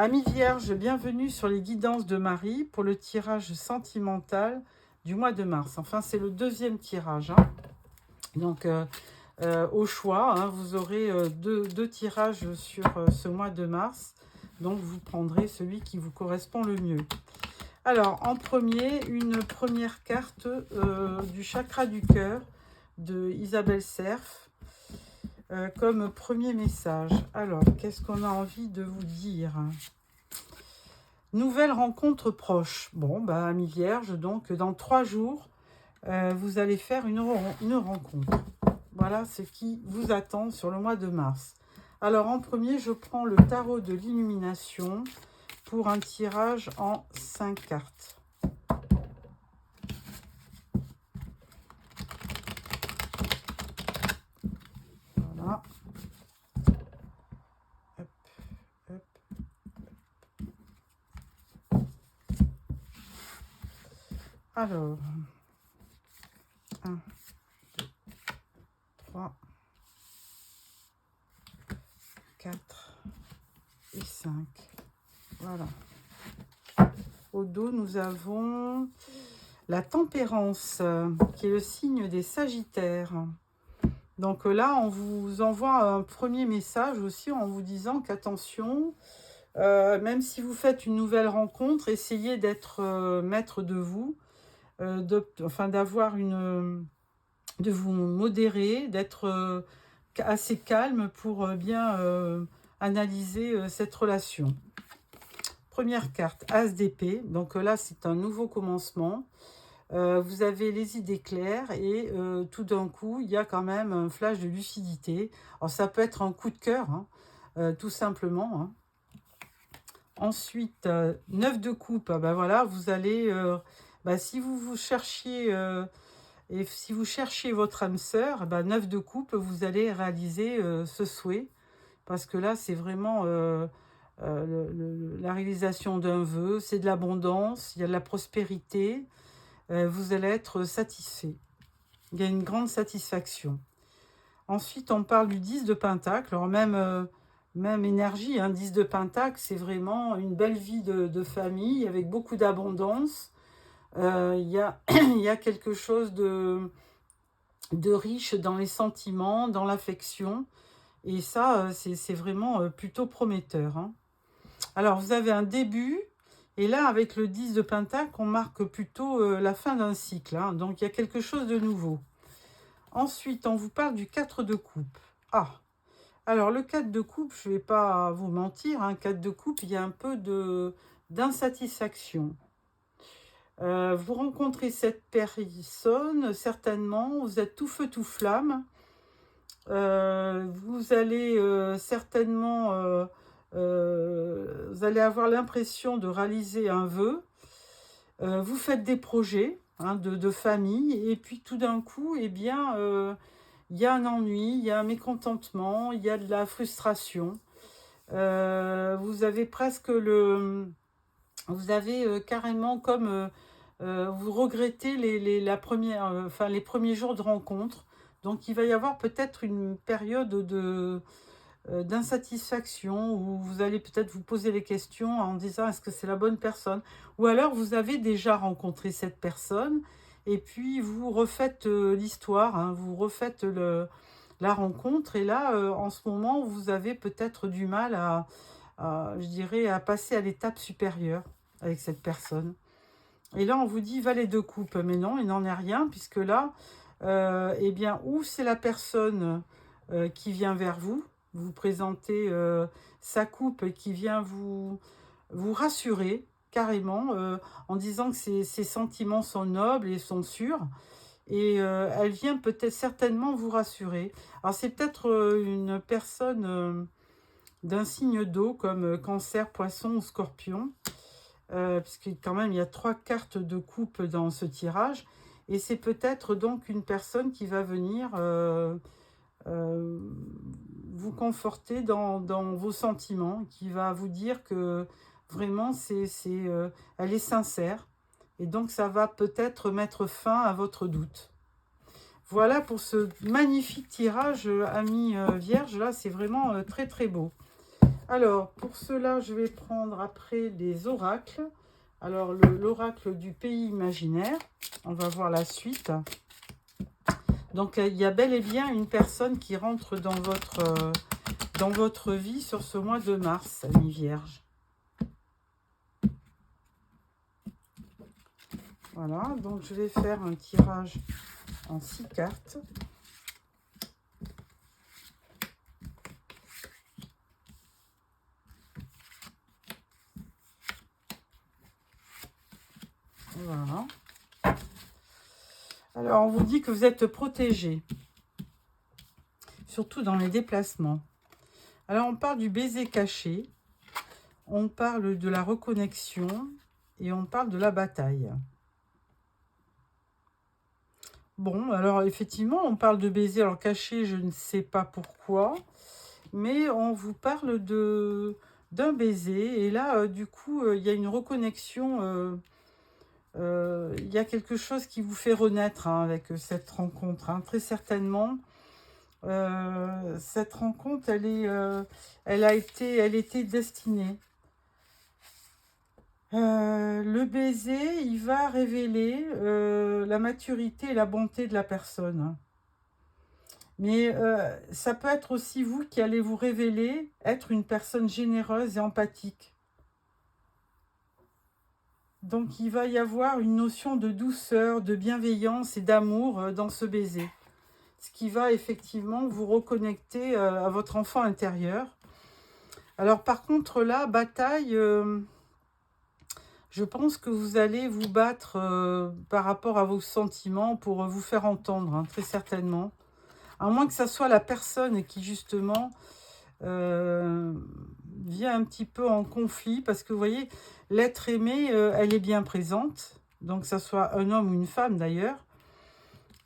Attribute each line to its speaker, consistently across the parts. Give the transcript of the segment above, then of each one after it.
Speaker 1: Amis Vierge, bienvenue sur les guidances de Marie pour le tirage sentimental du mois de mars. Enfin, c'est le deuxième tirage. Donc, au choix, vous aurez deux tirages sur ce mois de mars. Donc, vous prendrez celui qui vous correspond le mieux. Alors, en premier, une première carte du chakra du cœur de Isabelle Cerf. Comme premier message. Alors, qu'est-ce qu'on a envie de vous dire ? Nouvelle rencontre proche. Bon, amis vierges, donc dans 3 jours, vous allez faire une rencontre. Voilà ce qui vous attend sur le mois de mars. Alors, en premier, je prends le tarot de l'illumination pour un tirage en 5 cartes. Voilà. Hop, hop. Alors, 1, 2, 3, 4 et 5. Voilà. Au dos, nous avons la tempérance, qui est le signe des Sagittaires. Donc là, on vous envoie un premier message aussi en vous disant qu'attention, même si vous faites une nouvelle rencontre, essayez d'être maître de vous, de vous modérer, d'être assez calme pour bien analyser cette relation. Première carte, As d'épée. Donc là, c'est un nouveau commencement. Vous avez les idées claires et tout d'un coup, il y a quand même un flash de lucidité. Alors, ça peut être un coup de cœur, tout simplement. Ensuite, 9 de coupe. Voilà, vous allez... si vous cherchiez... et si vous cherchez votre âme sœur, 9 de coupe, vous allez réaliser ce souhait. Parce que là, c'est vraiment la réalisation d'un vœu. C'est de l'abondance, il y a de la prospérité. Vous allez être satisfait. Il y a une grande satisfaction. Ensuite, on parle du 10 de Pentacle. Alors même énergie, 10 de Pentacle, c'est vraiment une belle vie de famille avec beaucoup d'abondance. Il y a, il y a quelque chose de riche dans les sentiments, dans l'affection. Et ça, c'est vraiment plutôt prometteur. Alors, vous avez un début. Et là, avec le 10 de Pentacle, on marque plutôt la fin d'un cycle. Donc, il y a quelque chose de nouveau. Ensuite, on vous parle du 4 de coupe. Alors le 4 de coupe, je ne vais pas vous mentir, 4 de coupe, il y a un peu d'insatisfaction. Vous rencontrez cette personne, certainement, vous êtes tout feu, tout flamme. Vous allez certainement... vous allez avoir l'impression de réaliser un vœu. Vous faites des projets de famille et puis tout d'un coup, il y a un ennui, il y a un mécontentement, il y a de la frustration. Vous avez carrément comme vous regrettez les premiers jours de rencontre. Donc il va y avoir peut-être une période d'insatisfaction où vous allez peut-être vous poser les questions en disant est-ce que c'est la bonne personne, ou alors vous avez déjà rencontré cette personne et puis vous refaites l'histoire, vous refaites la rencontre et là en ce moment vous avez peut-être du mal je dirais à passer à l'étape supérieure avec cette personne. Et là on vous dit valet de coupe, mais non, il n'en est rien puisque là ou c'est la personne qui vient vers vous, vous présentez sa coupe et qui vient vous rassurer carrément en disant que ses sentiments sont nobles et sont sûrs. Et elle vient peut-être certainement vous rassurer. Alors c'est peut-être une personne d'un signe d'eau comme Cancer, Poisson ou Scorpion. Puisque quand même il y a 3 cartes de coupe dans ce tirage. Et c'est peut-être donc une personne qui va venir... vous conforter dans vos sentiments, qui va vous dire que vraiment elle est sincère et donc ça va peut-être mettre fin à votre doute. Voilà pour ce magnifique tirage, amis vierges, là c'est vraiment très très beau. Alors, pour cela, je vais prendre après les oracles. Alors, l'oracle du pays imaginaire. On va voir la suite. Donc, il y a bel et bien une personne qui rentre dans votre vie sur ce mois de mars, amis vierges. Voilà, donc je vais faire un tirage en 6 cartes. Voilà. Alors, on vous dit que vous êtes protégé, surtout dans les déplacements. Alors, on parle du baiser caché, on parle de la reconnexion et on parle de la bataille. Bon, alors effectivement, on parle de baiser, alors caché, je ne sais pas pourquoi, mais on vous parle d'un baiser, et là, du coup, il y a une reconnexion, il y a quelque chose qui vous fait renaître hein, avec cette rencontre, hein, très certainement. Cette rencontre, elle était destinée. Le baiser, il va révéler la maturité et la bonté de la personne. Mais ça peut être aussi vous qui allez vous révéler être une personne généreuse et empathique. Donc il va y avoir une notion de douceur, de bienveillance et d'amour dans ce baiser. Ce qui va effectivement vous reconnecter à votre enfant intérieur. Alors par contre là, bataille, je pense que vous allez vous battre par rapport à vos sentiments pour vous faire entendre, hein, très certainement. À moins que ça soit la personne qui justement vient un petit peu en conflit, parce que vous voyez, l'être aimé, elle est bien présente, donc que ça soit un homme ou une femme d'ailleurs.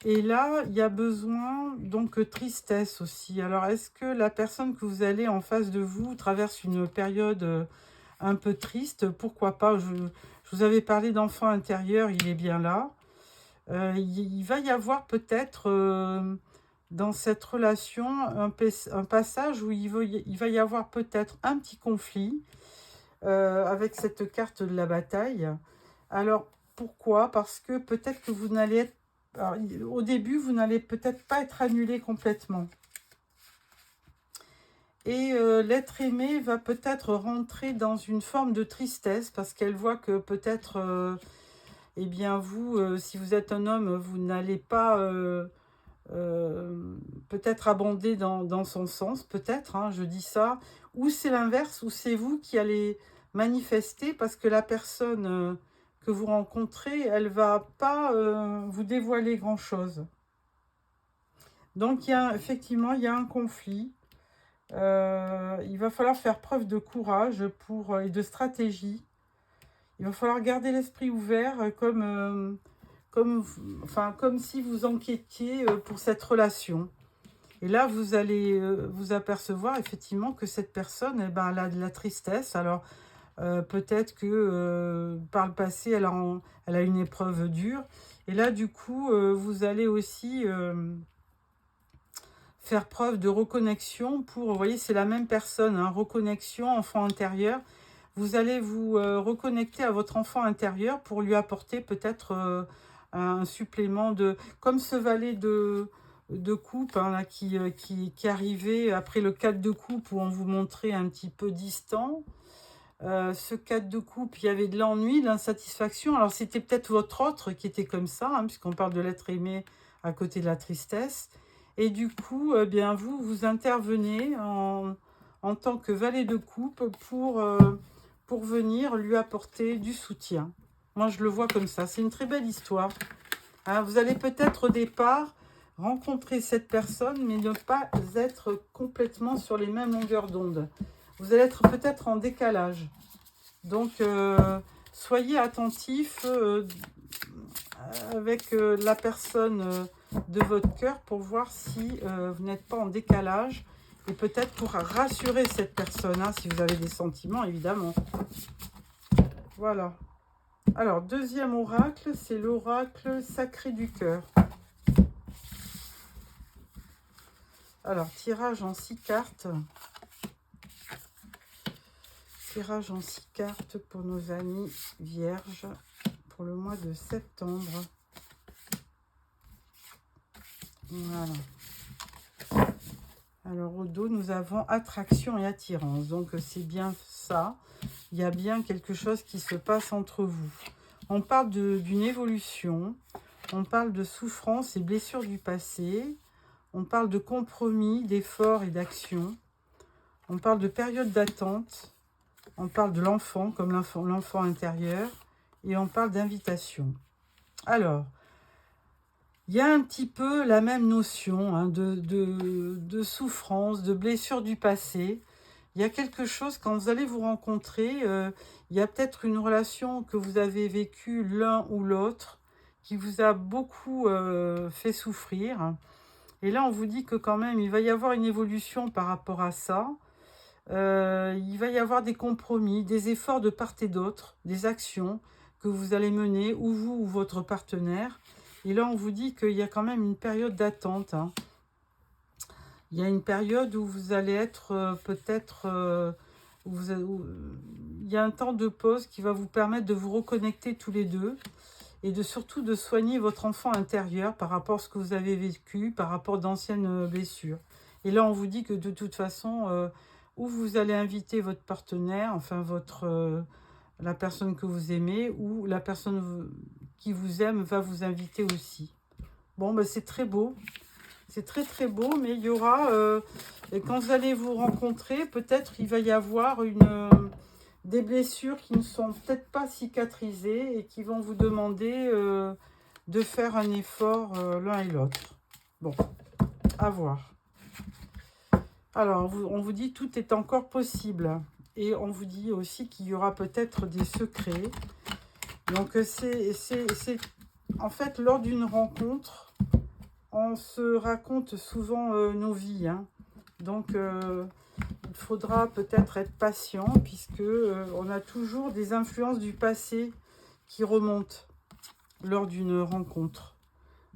Speaker 1: Et là, il y a besoin, donc, tristesse aussi. Alors, est-ce que la personne que vous allez en face de vous traverse une période un peu triste? Pourquoi pas? Je vous avais parlé d'enfant intérieur, il est bien là. Il va y avoir peut-être dans cette relation un passage où il va y avoir peut-être un petit conflit avec cette carte de la bataille. Alors, pourquoi? Parce que peut-être que vous n'allez être... Alors, au début, vous n'allez peut-être pas être annulé complètement. Et l'être aimé va peut-être rentrer dans une forme de tristesse parce qu'elle voit que peut-être, eh bien vous, si vous êtes un homme, vous n'allez pas peut-être abonder dans son sens, peut-être, hein, je dis ça. Ou c'est l'inverse, ou c'est vous qui allez manifester parce que la personne que vous rencontrez, elle va pas vous dévoiler grand-chose. Donc, effectivement, il y a un conflit. Il va falloir faire preuve de courage et de stratégie. Il va falloir garder l'esprit ouvert comme si vous enquêtiez pour cette relation. Et là, vous allez vous apercevoir effectivement que cette personne, eh ben, elle a de la tristesse. Alors, peut-être que par le passé, elle a une épreuve dure. Et là, du coup, vous allez aussi faire preuve de reconnexion pour, vous voyez, c'est la même personne, hein, reconnexion, enfant intérieur. Vous allez vous reconnecter à votre enfant intérieur pour lui apporter peut-être un supplément de... Comme ce valet de coupe hein, là, qui arrivait après le 4 de coupe où on vous montrait un petit peu distant. Ce 4 de coupe, il y avait de l'ennui, de l'insatisfaction. Alors c'était peut-être votre autre qui était comme ça, hein, puisqu'on parle de l'être aimé à côté de la tristesse. Et du coup, eh bien, vous intervenez en tant que valet de coupe pour venir lui apporter du soutien. Moi, je le vois comme ça. C'est une très belle histoire. Hein, vous allez peut-être au départ rencontrer cette personne, mais ne pas être complètement sur les mêmes longueurs d'onde. Vous allez être peut-être en décalage. Donc, soyez attentifs avec la personne de votre cœur pour voir si vous n'êtes pas en décalage. Et peut-être pour rassurer cette personne, hein, si vous avez des sentiments, évidemment. Voilà. Alors, deuxième oracle, c'est l'oracle sacré du cœur. Alors, tirage en 6 cartes. Tirage en 6 cartes pour nos amis vierges pour le mois de septembre. Voilà. Alors au dos, nous avons attraction et attirance. Donc c'est bien ça. Il y a bien quelque chose qui se passe entre vous. On parle d'une évolution. On parle de souffrance et blessures du passé. On parle de compromis, d'efforts et d'action. On parle de période d'attente. On parle de l'enfant, comme l'enfant intérieur. Et on parle d'invitation. Alors, il y a un petit peu la même notion hein, de souffrance, de blessure du passé. Il y a quelque chose, quand vous allez vous rencontrer, il y a peut-être une relation que vous avez vécue l'un ou l'autre qui vous a beaucoup fait souffrir. Et là, on vous dit que quand même, il va y avoir une évolution par rapport à ça. Il va y avoir des compromis, des efforts de part et d'autre, des actions que vous allez mener, ou vous ou votre partenaire. Et là, on vous dit qu'il y a quand même une période d'attente. Hein. Il y a une période où vous allez être peut-être... il y a un temps de pause qui va vous permettre de vous reconnecter tous les deux et surtout de soigner votre enfant intérieur par rapport à ce que vous avez vécu, par rapport d'anciennes blessures. Et là, on vous dit que de toute façon, où vous allez inviter votre partenaire, enfin la personne que vous aimez, ou la personne qui vous aime va vous inviter aussi. Bon, ben, c'est très beau. C'est très très beau, mais il y aura, et quand vous allez vous rencontrer, peut-être il va y avoir des blessures qui ne sont peut-être pas cicatrisées et qui vont vous demander de faire un effort l'un et l'autre. Bon, à voir. Alors, on vous dit tout est encore possible. Et on vous dit aussi qu'il y aura peut-être des secrets. Donc, c'est en fait, lors d'une rencontre, on se raconte souvent nos vies. Hein. Donc, il faudra peut-être être patient puisque on a toujours des influences du passé qui remontent lors d'une rencontre.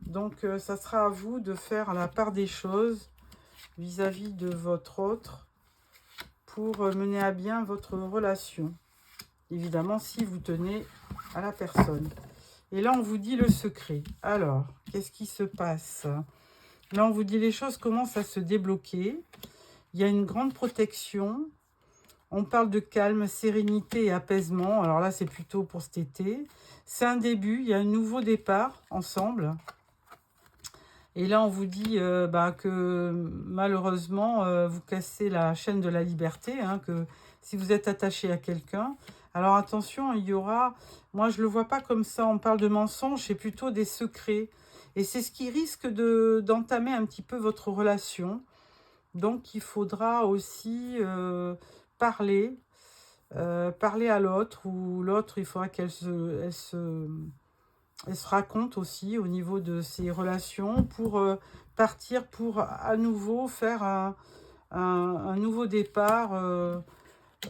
Speaker 1: Donc, ça sera à vous de faire la part des choses vis-à-vis de votre autre pour mener à bien votre relation. Évidemment, si vous tenez à la personne. Et là, on vous dit le secret. Alors, qu'est-ce qui se passe ? Là, on vous dit les choses commencent à se débloquer. Il y a une grande protection. On parle de calme, sérénité et apaisement. Alors là, c'est plutôt pour cet été. C'est un début, il y a un nouveau départ ensemble. Et là, on vous dit que malheureusement, vous cassez la chaîne de la liberté, hein, que si vous êtes attaché à quelqu'un. Alors attention, il y aura... Moi, je ne le vois pas comme ça. On parle de mensonges, c'est plutôt des secrets. Et c'est ce qui risque d'entamer un petit peu votre relation. Donc, il faudra aussi parler à l'autre. Ou l'autre, il faudra qu'elle se raconte aussi au niveau de ses relations pour partir pour à nouveau faire un nouveau départ.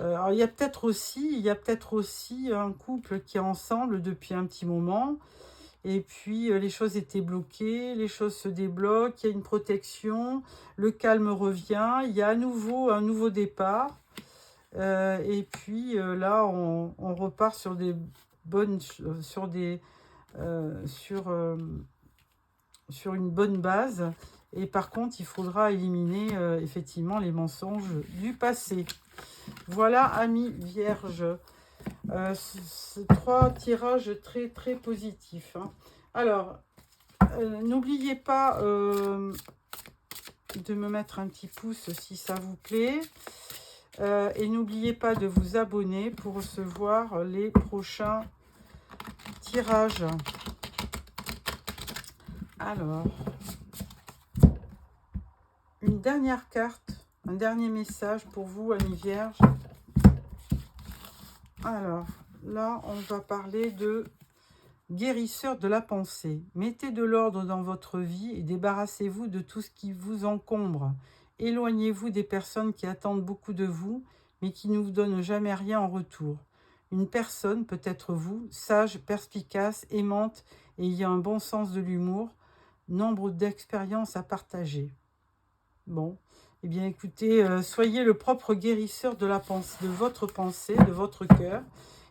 Speaker 1: Alors il y a peut-être aussi un couple qui est ensemble depuis un petit moment et puis les choses étaient bloquées, les choses se débloquent, il y a une protection, le calme revient, il y a à nouveau un nouveau départ et puis là on repart sur des bonnes sur une bonne base. Et par contre, il faudra éliminer effectivement les mensonges du passé. Voilà, amis vierges. C'est 3 tirages très très positifs. Hein. Alors, n'oubliez pas de me mettre un petit pouce si ça vous plaît. Et n'oubliez pas de vous abonner pour recevoir les prochains tirages. Alors, une dernière carte, un dernier message pour vous, amis vierges. Alors, là, on va parler de guérisseur de la pensée. Mettez de l'ordre dans votre vie et débarrassez-vous de tout ce qui vous encombre. Éloignez-vous des personnes qui attendent beaucoup de vous, mais qui ne vous donnent jamais rien en retour. Une personne, peut-être vous, sage, perspicace, aimante et ayant un bon sens de l'humour, nombre d'expériences à partager. Bon, Eh bien, écoutez, soyez le propre guérisseur de la pensée, de votre pensée, de votre cœur,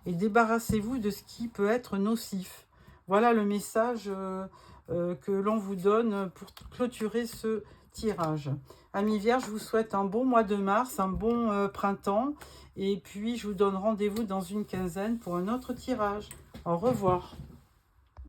Speaker 1: et débarrassez-vous de ce qui peut être nocif. Voilà le message que l'on vous donne pour clôturer ce tirage. Amis Vierge, je vous souhaite un bon mois de mars, un bon printemps, et puis je vous donne rendez-vous dans une quinzaine pour un autre tirage. Au revoir.